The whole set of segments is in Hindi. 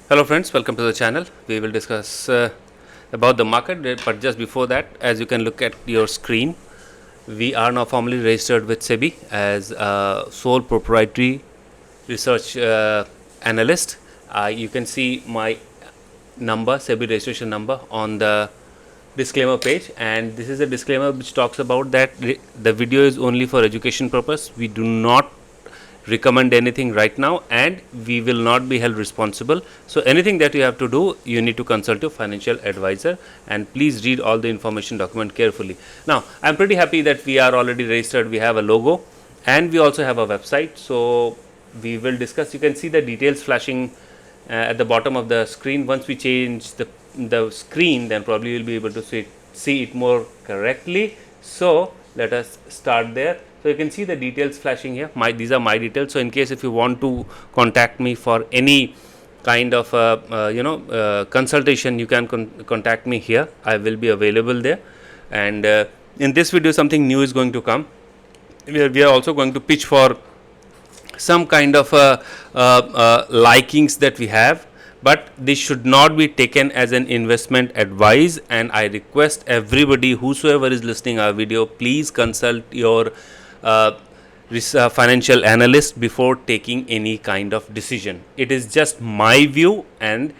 Hello friends, welcome to the channel. We will discuss about the market, but just before that, as you can look at your screen, we are now formally registered with SEBI as a sole proprietary research analyst. You can see my number, SEBI registration number, on the disclaimer page, and this is a disclaimer which talks about that the video is only for education purpose. We do not recommend anything right now, and we will not be held responsible. So anything that you have to do, you need to consult your financial advisor, and please read all the information document carefully. Now I'm pretty happy that we are already registered. We have a logo and we also have a website, so we will discuss. You can see the details flashing at the bottom of the screen. Once we change the screen, then probably you'll be able to see it more correctly. So let us start there. So you can see the details flashing here. These are my details. So in case if you want to contact me for any kind of consultation, you can contact me here. I will be available there. And in this video, something new is going to come. We are also going to pitch for some kind of likings that we have, but this should not be taken as an investment advice. And I request everybody, whosoever is listening our video, please consult your financial analyst before taking any kind of decision. It is just my view, and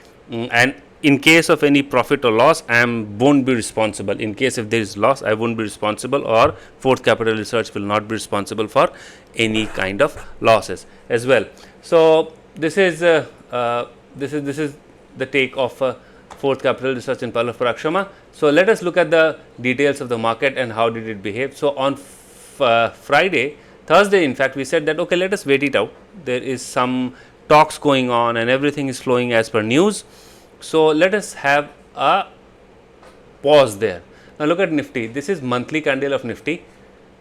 in case of any profit or loss, I won't be responsible. In case if there is loss, I won't be responsible, or Fourth Capital Research will not be responsible for any kind of losses as well. So this is the take of Fourth Capital Research in Pallava Parakrama. So let us look at the details of the market and how did it behave. So on Thursday, in fact, we said that okay, let us wait it out. There is some talks going on and everything is flowing as per news. So let us have a pause there. Now look at Nifty. This is monthly candle of Nifty.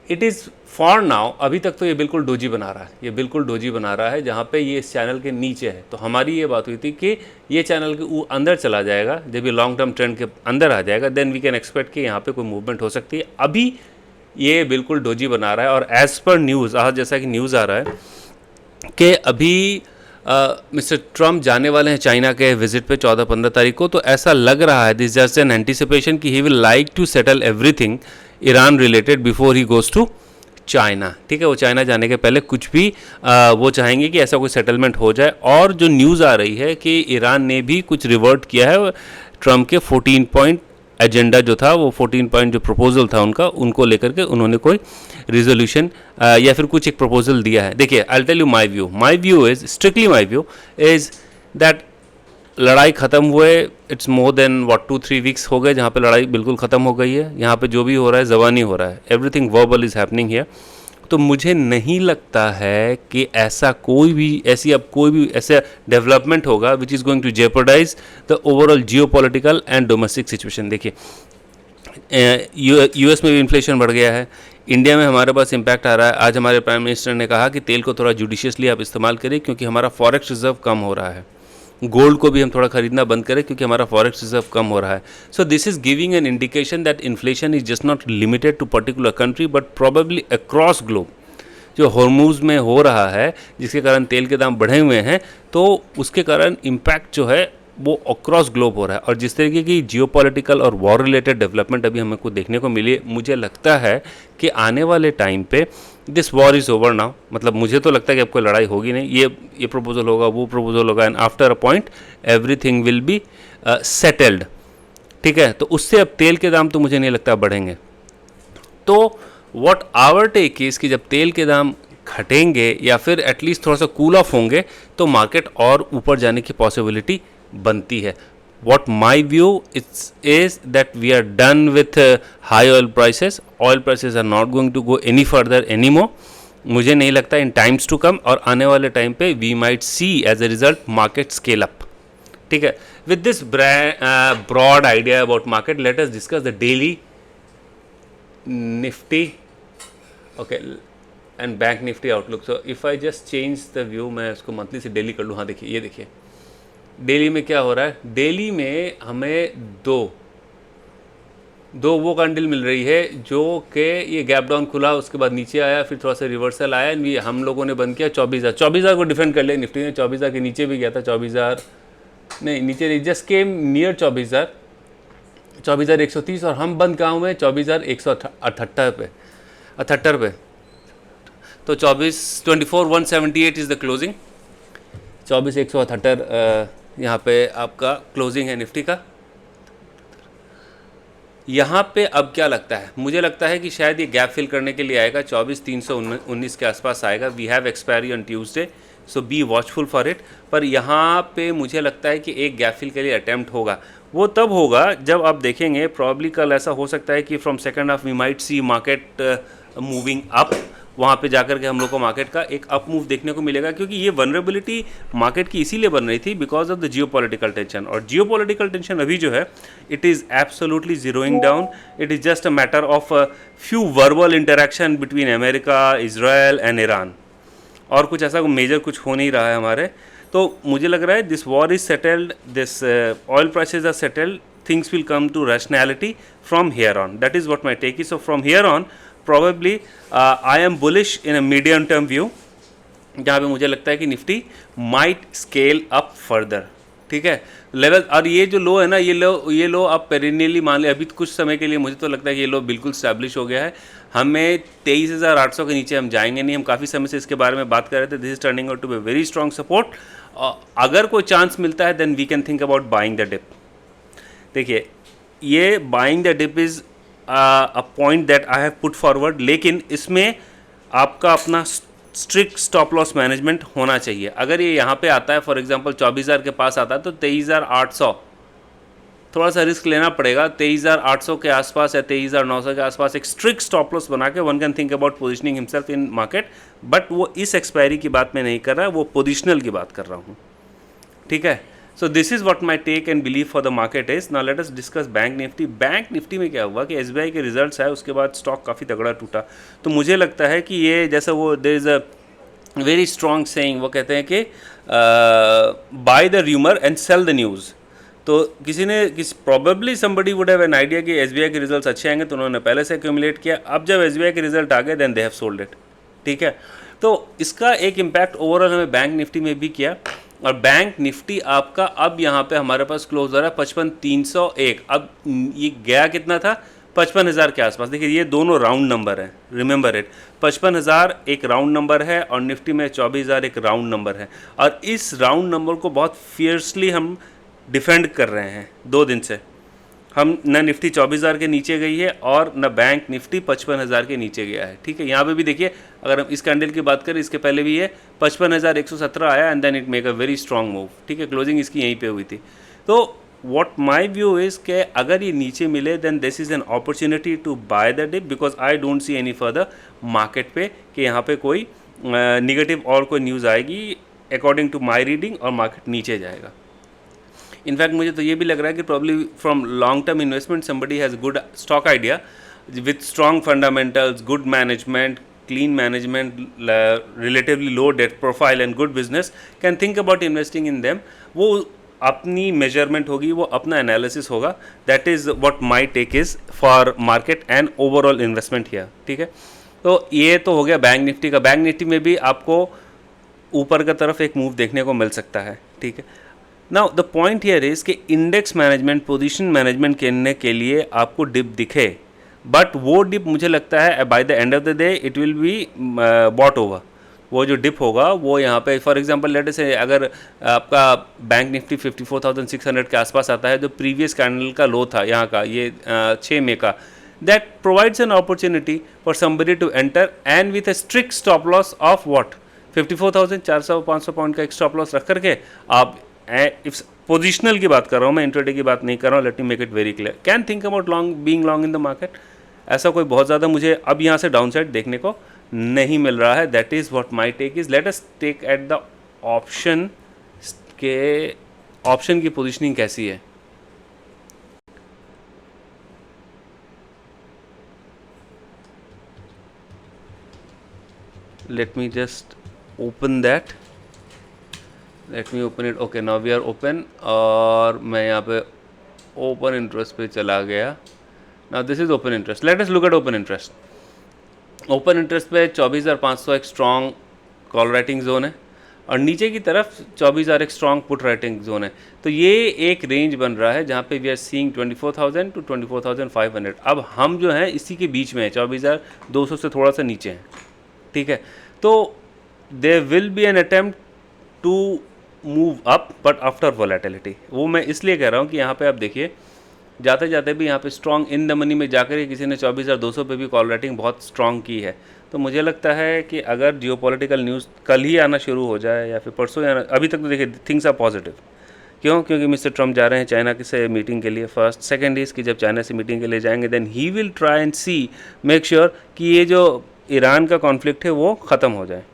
It is for now, अभी तक तो ये बिल्कुल डोजी बना रहा है, जहाँ पे ये इस चैनल के नीचे है. तो हमारी ये बात हुई थी कि ये चैनल के अंदर चला जाएगा, जब ये लॉन्ग टर्म ट्रेंड के अंदर आ जाएगा, देन वी कैन एक्सपेक्ट कि यहाँ पे कोई मूवमेंट हो सकती है. अभी ये बिल्कुल डोजी बना रहा है, और एज पर न्यूज़, आज जैसा कि न्यूज़ आ रहा है कि अभी मिस्टर ट्रम्प जाने वाले हैं चाइना के विजिट पे 14-15 तारीख को. तो ऐसा लग रहा है, दिस जस्ट एन एंटिसिपेशन कि he will like to settle everything Iran related before he goes to China. ठीक है, वो चाइना जाने के पहले कुछ भी वो चाहेंगे कि ऐसा कोई सेटलमेंट हो जाए. और जो न्यूज़ आ रही है कि ईरान ने भी कुछ रिवर्ट किया है ट्रम्प के 14 पॉइंट एजेंडा जो था, वो 14 पॉइंट जो प्रपोजल था उनको लेकर के उन्होंने कोई रिजोल्यूशन या फिर कुछ एक प्रपोजल दिया है. देखिए, I tell you my view is strictly my view is that लड़ाई ख़त्म हुए, इट्स मोर देन 2-3 वीक्स हो गए जहाँ पे लड़ाई बिल्कुल ख़त्म हो गई है. यहाँ पे जो भी हो रहा है ज़बानी हो रहा है, everything verbal is happening here. तो मुझे नहीं लगता है कि ऐसा कोई भी ऐसा डेवलपमेंट होगा which is going to jeopardise the overall geopolitical and domestic situation. देखिए, यूएस में भी इन्फ्लेशन बढ़ गया है, इंडिया में हमारे पास इम्पैक्ट आ रहा है. आज हमारे प्राइम मिनिस्टर ने कहा कि तेल को थोड़ा जुडिशियसली आप इस्तेमाल करें क्योंकि हमारा फॉरेक्स रिजर्व कम हो रहा है. गोल्ड को भी हम थोड़ा खरीदना बंद करें क्योंकि हमारा फॉरेक्स रिजर्व कम हो रहा है. So this is giving an indication that inflation is just not limited to particular country but probably across globe. जो हॉर्मूज में हो रहा है, जिसके कारण तेल के दाम बढ़े हुए हैं, तो उसके कारण इम्पैक्ट जो है वो अक्रॉस ग्लोब हो रहा है. और जिस तरीके की जियोपॉलिटिकल और वॉर रिलेटेड डेवलपमेंट अभी हमें को देखने को मिली, मुझे लगता है कि आने वाले टाइम पे this war is over now. मतलब मुझे तो लगता है कि अब कोई लड़ाई होगी नहीं. ये प्रपोजल होगा, वो प्रपोजल होगा, and after a point everything will be settled. ठीक है, तो उससे अब तेल के दाम तो मुझे नहीं लगता बढ़ेंगे. तो व्हाट आवर टेक इज़ कि जब तेल के दाम घटेंगे या फिर एटलीस्ट थोड़ा सा कूल ऑफ होंगे, तो मार्केट और ऊपर जाने की पॉसिबिलिटी बनती है. What my view is that we are done with high oil prices. Oil prices are not going to go any further anymore. मुझे नहीं लगता इन टाइम्स टू कम, और आने वाले टाइम पे we might see as a result market scale up. ठीक है, with this broad idea about market, let us discuss the daily Nifty okay and bank Nifty outlook. So if I just change the view, मैं इसको मंथली से डेली कर लूँ. हाँ देखिए, ये देखिए डेली में क्या हो रहा है. डेली में हमें दो वो कैंडल मिल रही है जो कि ये गैप डाउन खुला, उसके बाद नीचे आया, फिर थोड़ा सा रिवर्सल आया, एंड हम लोगों ने बंद किया 24,000 को डिफेंड कर लिया. निफ्टी ने 24,000 के नीचे भी गया था, 24,000 नहीं नीचे जस्ट केम नियर 24,130 और हम बंद कहाँ हुए 24,178 पे 78 पे। तो 24,178 इज़ द क्लोजिंग। 24,178 यहाँ पे आपका क्लोजिंग है निफ्टी का। यहाँ पे अब क्या लगता है, मुझे लगता है कि शायद ये गैप फिल करने के लिए आएगा, 24,319 के आसपास आएगा। We have expiry on Tuesday, so be watchful for it. पर यहाँ पे मुझे लगता है कि एक गैप फिल के लिए अटैम्प्ट होगा। वो तब होगा जब आप देखेंगे, प्रॉब्ली कल ऐसा हो सकता है कि from second half we might see market moving up. वहाँ पे जाकर के हम लोग को मार्केट का एक अप मूव देखने को मिलेगा, क्योंकि ये वनरेबिलिटी मार्केट की इसीलिए बन रही थी because of the geopolitical tension. और जियोपॉलिटिकल टेंशन अभी जो है it is absolutely zeroing down. It is just a matter of few verbal interaction between America, Israel and Iran, और कुछ ऐसा मेजर कुछ हो नहीं रहा है हमारे। तो मुझे लग रहा है this war is settled, this oil prices are settled, things will come to rationality from here on. That is what my take is. So from here on probably I am bullish in a medium term view, जहाँ पे मुझे लगता है कि Nifty might scale up further. ठीक है, लेवल, और ये जो लो है ना, ये लो आप पेरिनियली मान ले, अभी कुछ समय के लिए मुझे तो लगता है कि ये लो बिल्कुल स्टैब्लिश हो गया है। हमें 23,800 के नीचे हम जाएंगे नहीं। हम काफ़ी समय से इसके बारे में बात कर रहे थे। This is turning out to be very strong support. अगर कोई चांस मिलता है then we can think about buying the dip. देखिए, ये buying the dip is a point that I have put forward, लेकिन इसमें आपका अपना स्ट्रिक्ट स्टॉप लॉस मैनेजमेंट होना चाहिए। अगर ये यहाँ पे आता है, फॉर एग्जांपल 24,000 के पास आता है, तो 23,800 थोड़ा सा रिस्क लेना पड़ेगा। 23,800 के आसपास या 23,900 के आसपास एक स्ट्रिक्ट स्टॉप लॉस बना के one can think about positioning himself in market. But वो इस एक्सपायरी की बात मैं नहीं कर रहा, वो पोजिशनल की बात कर रहा हूँ। ठीक है, so this is what my take and believe for the market is. Now let us discuss bank Nifty. Bank Nifty में क्या हुआ कि एसबीआई के रिजल्ट्स आए, उसके बाद स्टॉक काफ़ी तगड़ा टूटा। तो मुझे लगता है कि ये जैसा वो there is a very strong saying, वो कहते हैं कि buy the rumour and sell the news. तो probably somebody would have an idea कि एसबीआई के रिजल्ट्स अच्छे आएंगे, तो उन्होंने पहले से एक्यूमुलेट किया। अब जब एसबीआई के रिजल्ट आ गए then they have sold it. ठीक है, तो इसका एक इम्पैक्ट ओवरऑल हमें बैंक निफ्टी में भी किया। और बैंक निफ्टी आपका अब यहाँ पे हमारे पास क्लोज हो रहा है 55,301। अब ये गया कितना था, 55,000 के आसपास। देखिए, ये दोनों राउंड नंबर हैं, रिमेंबर इट। 55,000 एक राउंड नंबर है और निफ्टी में 24,000 एक राउंड नंबर है। और इस राउंड नंबर को बहुत फियर्सली हम डिफेंड कर रहे हैं 2 दिन से। हम न निफ्टी 24,000 के नीचे गई है और न बैंक निफ्टी 55,000 के नीचे गया है। ठीक है, यहाँ पे भी देखिए, अगर हम इस कैंडल की बात करें, इसके पहले भी ये 55,117 आया and then it make a very strong move. ठीक है, क्लोजिंग इसकी यहीं पे हुई थी। तो व्हाट माय व्यू इज़ कि अगर ये नीचे मिले then this is an opportunity to buy the dip, because I don't see any further market पे कि यहाँ पे कोई निगेटिव और कोई न्यूज़ आएगी अकॉर्डिंग टू माई रीडिंग, और मार्केट नीचे जाएगा। इनफैक्ट मुझे तो ये भी लग रहा है कि probably from long term investment somebody has good stock idea with strong fundamentals, good management, clean management, relatively low debt profile and good business can think about investing in them. वो अपनी मेजरमेंट होगी, वो अपना एनालिसिस होगा। That is what my take is for market and overall investment here. ठीक है, तो ये तो हो गया बैंक निफ्टी का। बैंक निफ्टी में भी आपको ऊपर की तरफ एक मूव देखने को मिल सकता है। ठीक है, now the point here is कि इंडेक्स मैनेजमेंट, पोजीशन मैनेजमेंट करने के लिए आपको डिप दिखे, बट वो डिप मुझे लगता है by the end of the day it will be bought over. वो जो डिप होगा वो यहाँ पे, फॉर एग्जांपल लेट से अगर आपका बैंक निफ्टी 54,600 के आसपास आता है, जो प्रीवियस कैंडल का लो था यहाँ का, ये 6 मई का, that provides an opportunity for somebody to enter and with a strict stop loss of what 54,400-500 point का एक स्टॉप लॉस रख करके आप, इफ पोजिशनल की बात कर रहा हूँ मैं, इंट्राडे की बात नहीं कर रहा हूँ, let me make it very clear, can think about long, being long in the market. ऐसा कोई बहुत ज़्यादा मुझे अब यहाँ से डाउन साइड देखने को नहीं मिल रहा है। That is what my take is. Let us take at the option के, ऑप्शन की पोजीशनिंग कैसी है। Let me just open that, let me open it. Okay, now we are open, और मैं यहाँ पे ओपन इंटरेस्ट पे चला गया। Now this is open interest. Let us look at open interest. Open interest पे 24,500 एक स्ट्रॉन्ग कॉल राइटिंग जोन है, और नीचे की तरफ 24,000 एक स्ट्रॉन्ग पुट राइटिंग जोन है। तो ये एक रेंज बन रहा है जहाँ पे वी आर सीइंग 24,000 टू 24,500। अब हम जो हैं इसी के बीच में हैं, 24,200 से थोड़ा सा नीचे हैं, ठीक है। तो there will be an attempt to move up but after volatility. वो मैं इसलिए कह रहा हूँ कि यहाँ पे आप देखिए जाते जाते भी यहाँ पे स्ट्रॉन्ग इन द मनी में जाकर ही किसी ने 24,200 पे भी कॉल राइटिंग बहुत स्ट्रॉन्ग की है। तो मुझे लगता है कि अगर जियोपॉलिटिकल न्यूज़ कल ही आना शुरू हो जाए या फिर परसों ही आना, अभी तक तो देखिए थिंग्स आर पॉजिटिव। क्यों? क्योंकि मिस्टर ट्रम्प जा रहे हैं चाइना से मीटिंग के लिए, फर्स्ट। सेकंड इज़ कि जब चाइना से मीटिंग के लिए जाएंगे then he will try and see make sure कि ये जो ईरान का कॉन्फ्लिक्ट है वो ख़त्म हो जाए।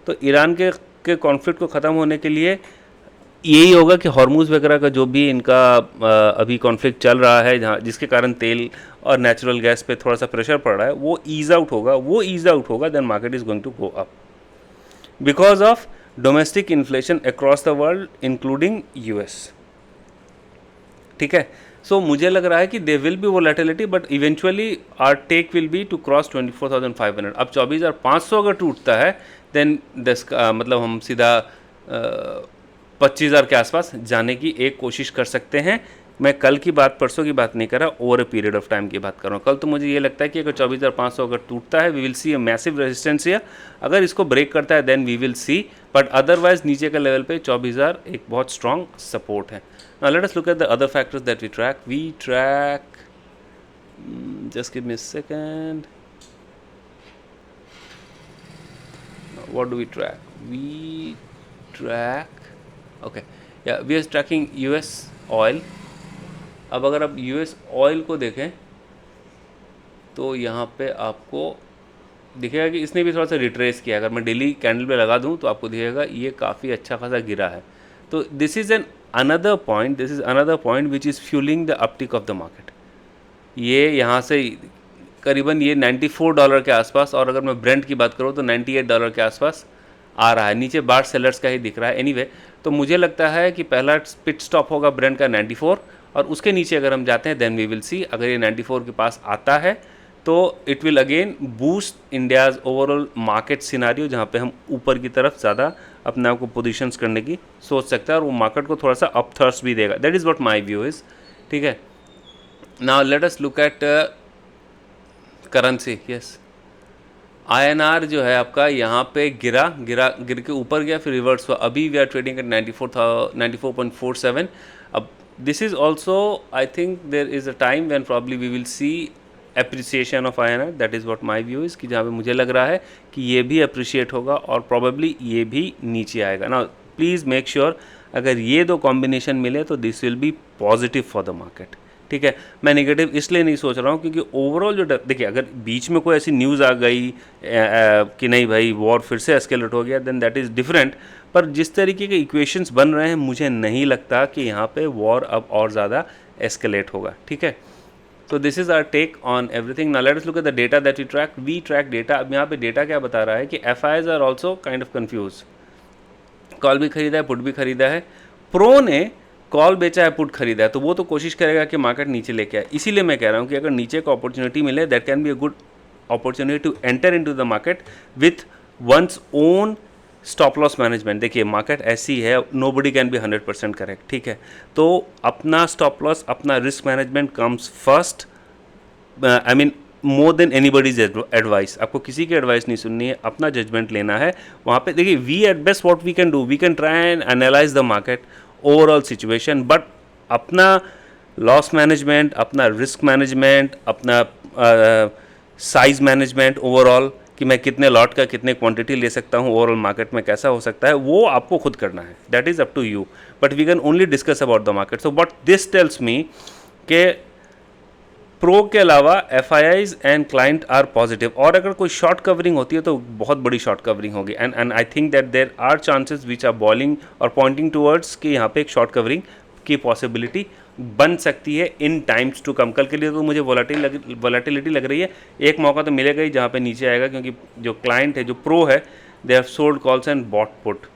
तो ईरान के कॉन्फ्लिक्ट को ख़त्म होने के लिए यही होगा कि हॉर्मूज़ वगैरह का जो भी इनका अभी कॉन्फ्लिक्ट चल रहा है, जहाँ जिसके कारण तेल और नेचुरल गैस पे थोड़ा सा प्रेशर पड़ रहा है, वो ईज़ आउट होगा, then market is going to go up because of domestic inflation across the world including US, ठीक है। सो मुझे लग रहा है कि they will be volatility but eventually our take will be to cross 24,500। अब 24,500 अगर टूटता है देन मतलब हम सीधा 25,000 के आसपास जाने की एक कोशिश कर सकते हैं। मैं कल की बात, परसों की बात नहीं कर रहा, over a period of time की बात कर रहा हूँ। कल तो मुझे ये लगता है कि अगर 24,500 अगर टूटता है we will see a massive resistance या अगर इसको ब्रेक करता है then we will see, but otherwise नीचे का लेवल पे 24,000 एक बहुत स्ट्रॉन्ग सपोर्ट है। Now let us look at the other factors that we track just give me a second, what do we track okay या we are tracking US oil. अब अगर आप यूएस ऑयल को देखें तो यहाँ पे आपको दिखेगा कि इसने भी थोड़ा सा रिट्रेस किया। अगर मैं डेली कैंडल पे लगा दूँ तो आपको दिखेगा ये काफ़ी अच्छा खासा गिरा है। तो this is another point which is fuelling the uptick of the market. ये यहाँ से करीबन ये $94 के आसपास, और अगर मैं ब्रेंट की बात करूँ तो $98 के आसपास आ रहा है। नीचे बार सेलर्स का ही दिख रहा है। एनीवे तो मुझे लगता है कि पहला पिट स्टॉप होगा ब्रेंट का 94, और उसके नीचे अगर हम जाते हैं देन वी विल सी। अगर ये 94 के पास आता है तो it will again boost India's overall market scenario, जहाँ पे हम ऊपर की तरफ ज़्यादा अपने आप को पोजीशंस करने की सोच सकते हैं और वो मार्केट को थोड़ा सा अप थर्स्ट भी देगा। That is what my view is, ठीक है। Now let us look eight currency. Yes, INR जो है आपका यहाँ पे गिर के ऊपर गया, फिर रिवर्स हुआ। अभी वी आर ट्रेडिंग एट 94.47। अब this is also I think there is a time when probably we will see appreciation of INR। That is what my view is, कि जहाँ पे मुझे लग रहा है कि ये भी अप्रिशिएट होगा और प्रॉबेबली ये भी नीचे आएगा ना। प्लीज़ मेक श्योर अगर ये दो कॉम्बिनेशन मिले तो this will be positive for the market, ठीक है। मैं नेगेटिव इसलिए नहीं सोच रहा हूँ क्योंकि ओवरऑल जो देखिए अगर बीच में कोई ऐसी न्यूज़ आ गई कि नहीं भाई वॉर फिर से एस्केलेट हो गया देन दैट इज़ डिफरेंट, पर जिस तरीके के इक्वेशंस बन रहे हैं मुझे नहीं लगता कि यहाँ पे वॉर अब और ज़्यादा एस्केलेट होगा, ठीक है। तो this is our take on everything. Now let us look at the data that we track data. अब यहाँ पे डेटा क्या बता रहा है कि FIs are also kind of confuse. Call भी खरीदा है, पुट भी खरीदा है। प्रो ने कॉल बेचा है, पुट खरीदा है, तो वो तो कोशिश करेगा कि मार्केट नीचे लेके आए। इसीलिए मैं कह रहा हूँ कि अगर नीचे को अपॉर्चुनिटी मिले that can be a good opportunity to enter into the market with one's own stop loss management. देखिए मार्केट ऐसी है, नोबडी कैन बी 100% करेक्ट, ठीक है। तो अपना स्टॉप लॉस, अपना risk management comes first. I mean more than anybody's advice. आपको किसी की एडवाइस नहीं सुननी है, अपना जजमेंट लेना है। वहाँ पे देखिए we at best what we can do, we can try and analyse the market overall situation, but अपना लॉस मैनेजमेंट, अपना रिस्क मैनेजमेंट, अपना साइज मैनेजमेंट ओवरऑल कि मैं कितने लॉट का कितने क्वांटिटी ले सकता हूँ, ओवरऑल मार्केट में कैसा हो सकता है, वो आपको खुद करना है। That is up to you, but we can only discuss about the market. So but this tells me के प्रो के अलावा FIIs and client are positive. और अगर कोई शॉर्ट कवरिंग होती है तो बहुत बड़ी शॉर्ट कवरिंग होगी, and I think that there are chances which are bowling और पॉइंटिंग टूवर्ड्स कि यहाँ पे एक शॉर्ट कवरिंग की पॉसिबिलिटी बन सकती है इन टाइम्स टू कम। कल के लिए तो मुझे वोलेटिलिटी लग रही है, एक मौका तो मिलेगा ही जहाँ पे नीचे आएगा, क्योंकि जो क्लाइंट है, जो प्रो है, they have sold calls and bought put.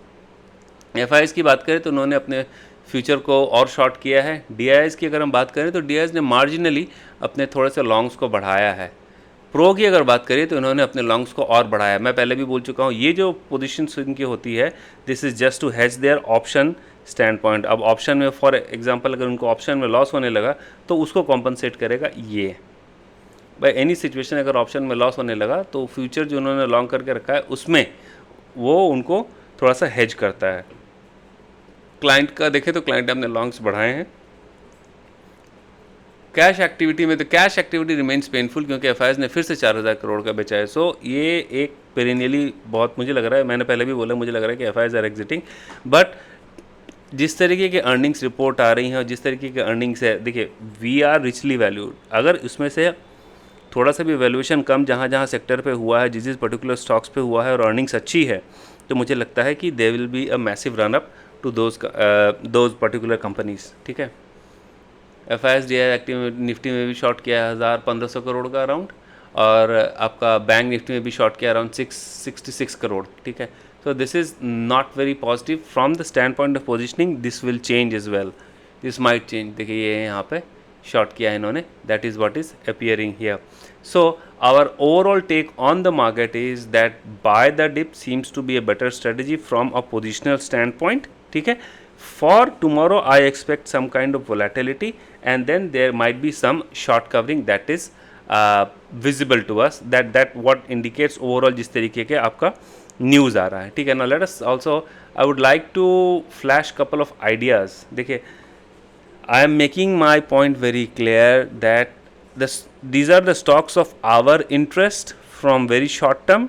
FIIs की बात करें तो उन्होंने अपने फ्यूचर को और शॉर्ट किया है। DIIs की अगर हम बात करें तो DIIs ने मार्जिनली अपने थोड़े से लॉन्ग्स को बढ़ाया है। प्रो की अगर बात करें तो इन्होंने अपने लॉन्ग्स को और बढ़ाया। मैं पहले भी बोल चुका हूँ, ये जो पोजीशन इनकी होती है this is just to has their option standpoint. अब ऑप्शन में फॉर एग्जांपल अगर उनको ऑप्शन में लॉस होने लगा तो उसको कॉम्पनसेट करेगा ये। बाय एनी सिचुएशन अगर ऑप्शन में लॉस होने लगा तो फ्यूचर जो उन्होंने लॉन्ग करके रखा है उसमें वो उनको थोड़ा सा हेज करता है। क्लाइंट का देखें तो क्लाइंट ने अपने लॉन्ग्स बढ़ाए हैं। कैश एक्टिविटी में तो कैश एक्टिविटी रिमेन्स पेनफुल क्योंकि एफआईएस ने फिर से 4000 करोड़ का बेचा है। सो ये एक पेरिनियली बहुत मुझे लग रहा है, मैंने पहले भी बोला मुझे लग रहा है कि एफआईएस आर एग्जिटिंग। बट जिस तरीके के अर्निंग्स रिपोर्ट आ रही हैं और जिस तरीके के अर्निंग्स है, देखिए वी आर रिचली वैल्यूड। अगर उसमें से थोड़ा सा भी वैल्यूएशन कम जहाँ जहाँ सेक्टर पे हुआ है, जिस पर्टिकुलर स्टॉक्स पे हुआ है और अर्निंग्स अच्छी है, तो मुझे लगता है कि they will be a massive run up to those particular companies. ठीक है, एफआईएस डीआई एक्टिव निफ्टी में भी शॉर्ट किया है 1500 करोड़ का अराउंड, और आपका बैंक निफ्टी में भी शॉर्ट किया अराउंड 666 करोड़। ठीक है, so this is not very positive from the standpoint of positioning. This will change as well, this might change। देखिए ये यहाँ पे शॉर्ट किया है इन्होंने, that is what is appearing here। So our overall take on the market is that buy the dip seems to be a better strategy from a positional standpoint। ठीक है, for tomorrow I expect some kind of volatility and then there might be some short covering that is visible to us, that what indicates overall जिस तरीके के आपका न्यूज़ आ रहा है। ठीक है ना, let us also I would like to flash couple of ideas. देखिए I am making my point very clear that these are the stocks of our interest from very short term,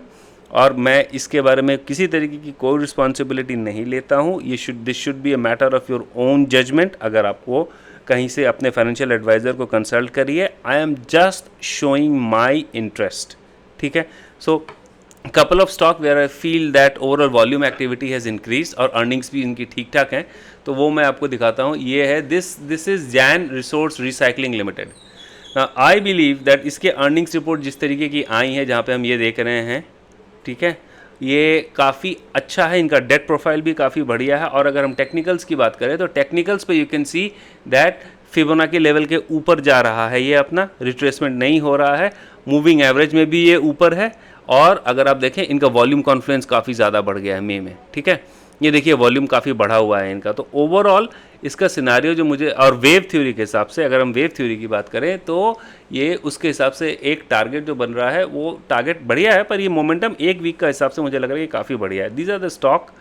और मैं इसके बारे में किसी तरीके की कोई रिस्पॉन्सिबिलिटी नहीं लेता हूँ। This should be a matter of your own judgement. अगर आपको कहीं से अपने फाइनेंशियल एडवाइज़र को कंसल्ट करिए, I am just showing my interest. ठीक है, सो couple of stock where I feel that overall volume activity has increased और earnings भी इनकी ठीक ठाक हैं, तो वो मैं आपको दिखाता हूँ। ये है this is Jan Resource Recycling Limited। Now I believe that इसके earnings report जिस तरीके की आई हैं जहाँ पे हम ये देख रहे हैं, ठीक है, ये काफ़ी अच्छा है, इनका डेट प्रोफाइल भी काफ़ी बढ़िया है। और अगर हम टेक्निकल्स की बात करें तो टेक्निकल्स पे you can see that Fibonacci level के ऊपर जा रहा है, ये अपना रिट्रेसमेंट नहीं हो रहा है। मूविंग एवरेज में भी ये ऊपर है, और अगर आप देखें इनका वॉल्यूम कॉन्फ्लुएंस काफ़ी ज़्यादा बढ़ गया है मई में। ठीक है, ये देखिए वॉल्यूम काफ़ी बढ़ा हुआ है इनका। तो ओवरऑल इसका सिनारियो जो मुझे, और वेव थ्योरी के हिसाब से अगर हम वेव थ्योरी की बात करें तो ये उसके हिसाब से एक टारगेट जो बन रहा है वो टारगेट बढ़िया है, पर ये मोमेंटम एक वीक का हिसाब से मुझे लग रहा है कि काफ़ी बढ़िया है। These are the stock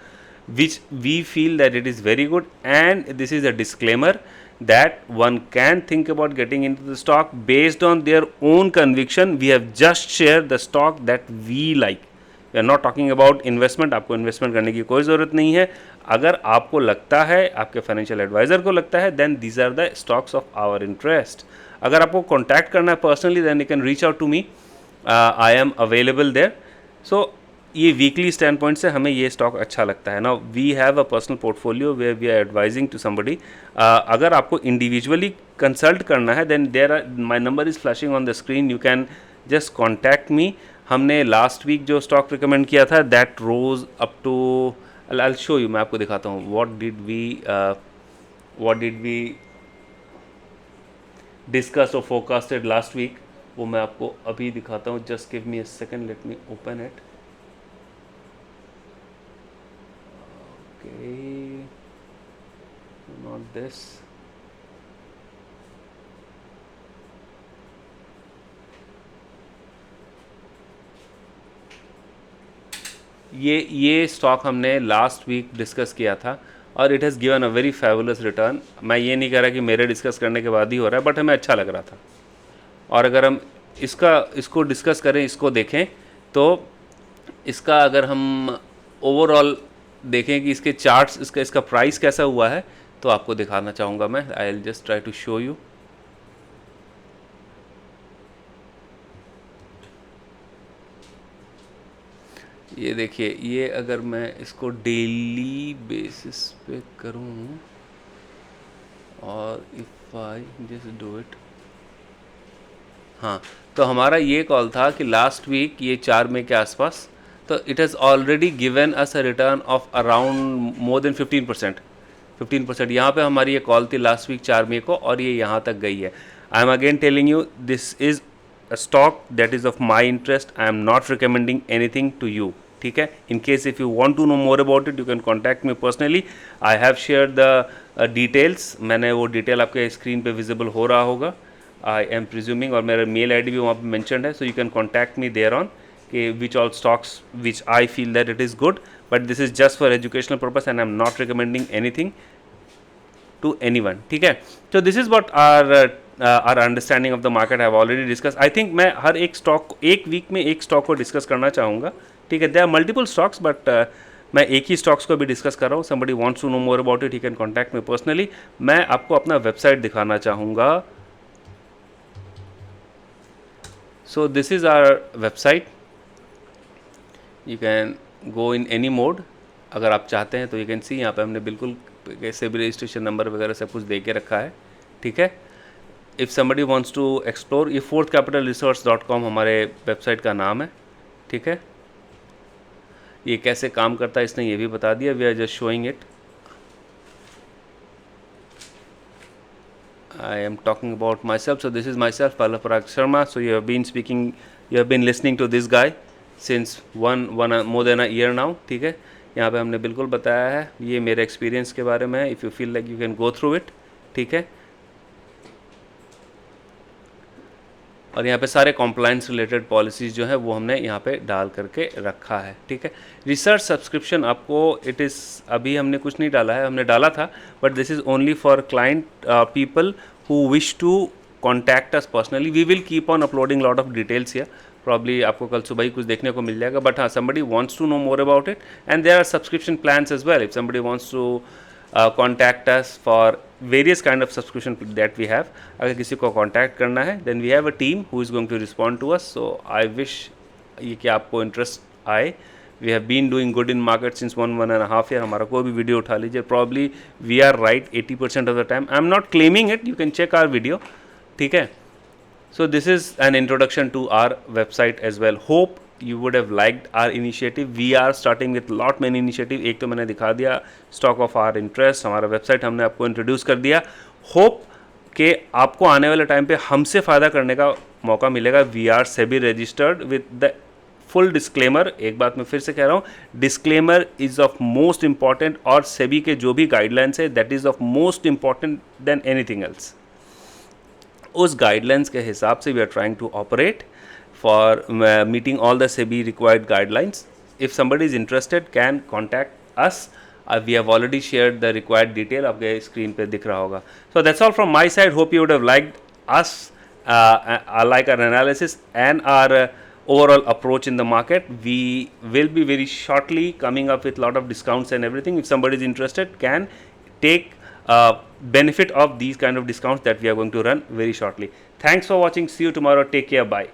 which we feel that it is very good, and this is a disclaimer that one can think about getting into the stock based on their own conviction। We have just shared the stock that we like, we are not talking about investment। आपको इन्वेस्टमेंट करने की कोई ज़रूरत नहीं है। अगर आपको लगता है, आपके फाइनेंशियल एडवाइज़र को लगता है, then these are the stocks of our interest। अगर आपको कॉन्टैक्ट करना है personally then you can reach out to me, I am available there। So ये वीकली स्टैंड पॉइंट से हमें ये स्टॉक अच्छा लगता है ना। We have a personal portfolio where we are advising to somebody. अगर आपको इंडिविजुअली कंसल्ट करना है then there are, my number is flashing on the screen, you can just contact me. हमने लास्ट वीक जो स्टॉक रिकमेंड किया था that rose up to, I show you, मैं आपको दिखाता हूँ व्हाट डिड वी डिस्कस और फोरकास्टेड लास्ट वीक, वो मैं आपको अभी दिखाता हूँ। Just give me a second, late me open it. Okay, not this। ये स्टॉक हमने लास्ट वीक डिस्कस किया था और it has given a very fabulous return. मैं ये नहीं कह रहा कि मेरे डिस्कस करने के बाद ही हो रहा है, बट हमें अच्छा लग रहा था। और अगर हम इसको डिस्कस करें, इसको देखें, तो इसका अगर हम ओवरऑल देखें कि इसके चार्ट्स, इसका प्राइस कैसा हुआ है, तो आपको दिखाना चाहूँगा मैं। I will just try to show you. ये देखिए, ये अगर मैं इसको डेली बेसिस पे करूँ और if I just do it, हाँ, तो हमारा ये कॉल था कि लास्ट वीक ये 4 मई के आसपास, तो it has already given us a return of around more than 15%। यहाँ पे हमारी ये कॉल थी लास्ट वीक 4 मई को, और ये यहाँ तक गई है। I am again telling you, this is a stock that is of my interest. I am not recommending anything to you. ठीक है. In case if you want to know more about it, you can contact me personally. I have shared the details. मैंने वो डिटेल आपके स्क्रीन पे विजिबल हो रहा होगा. I am presuming, और मेरा मेल ID भी वहाँ पे mentioned है. So you can contact me there on कि which all stocks which I feel that it is good. But this is just for educational purpose and I am not recommending anything to anyone. ठीक है. So this is what our understanding of the market I have already discussed. I think मैं हर एक स्टॉक एक वीक में एक स्टॉक को डिस्कस करना चाहूँगा. ठीक है. There are multiple stocks but मैं एक ही स्टॉक्स को भी डिस्कस कर रहा हूँ. Somebody wants to know more about it, he can contact me personally. मैं आपको अपना वेबसाइट दिखाना चाहूँगा. So this is our website. You can go in any mode. अगर आप चाहते हैं तो you can see यहाँ पे हमने बिल्कुल कैसे भी रजिस्ट्रेशन नंबर वगैरह सब कुछ दे के रखा है. ठीक है. If somebody wants to explore, ये fourthcapitalresearch.com हमारे वेबसाइट का नाम है. ठीक है. ये कैसे काम करता है इसने ये भी बता दिया. We are just showing it. I am talking about myself. So this is myself, Pallab Parag Sharma. So you have been listening to this guy since more than a year now. ठीक है. यहाँ पे हमने बिल्कुल बताया है. ये मेरे एक्सपीरियंस के बारे में है. If you feel like you can go through it. ठीक है. और यहाँ पे सारे कॉम्प्लाइंस रिलेटेड पॉलिसीज़ जो है वो हमने यहाँ पे डाल करके रखा है. ठीक है. रिसर्च सब्सक्रिप्शन आपको इट इज़ अभी हमने कुछ नहीं डाला है. हमने डाला था but this is only for client people who wish to contact us personally. We will keep on uploading lot of details here. Probably आपको कल सुबह ही कुछ देखने को मिल जाएगा. बट हाँ, somebody wants to know more about it and there are subscription plans as well. If somebody wants to contact us for various kind of subscription that we have. अगर किसी को contact करना है then we have a team who is going to respond to us. So I wish ये कि आपको interest आए. We have been doing good in market since 1.5 year. हमारा कोई भी वीडियो उठा लीजिए. Probably we are right 80% of the time. I am not claiming it. You can check our video. ठीक है. So this is an introduction to our website as well. Hope you would have liked our initiative. We are starting with lot many initiative. एक तो मैंने दिखा दिया stock of our interest. हमारा वेबसाइट हमने आपको इंट्रोड्यूस कर दिया. होप कि आपको आने वाले टाइम पे हमसे फ़ायदा करने का मौका मिलेगा. We are SEBI registered with the full disclaimer. एक बात मैं फिर से कह रहा हूँ, disclaimer is of most important. और सेबी के जो भी गाइडलाइंस है that is of most important then anything else. उस गाइडलाइंस के हिसाब से we are trying to operate for meeting all the SEBI required guidelines. If somebody is interested, can contact us. We have already shared the required detail. आपके screen पे दिख रहा होगा. So that's all from my side. Hope you would have liked us, like our analysis and our overall approach in the market. We will be very shortly coming up with lot of discounts and everything. If somebody is interested, can take benefit of these kind of discounts that we are going to run very shortly. Thanks for watching. See you tomorrow. Take care. Bye.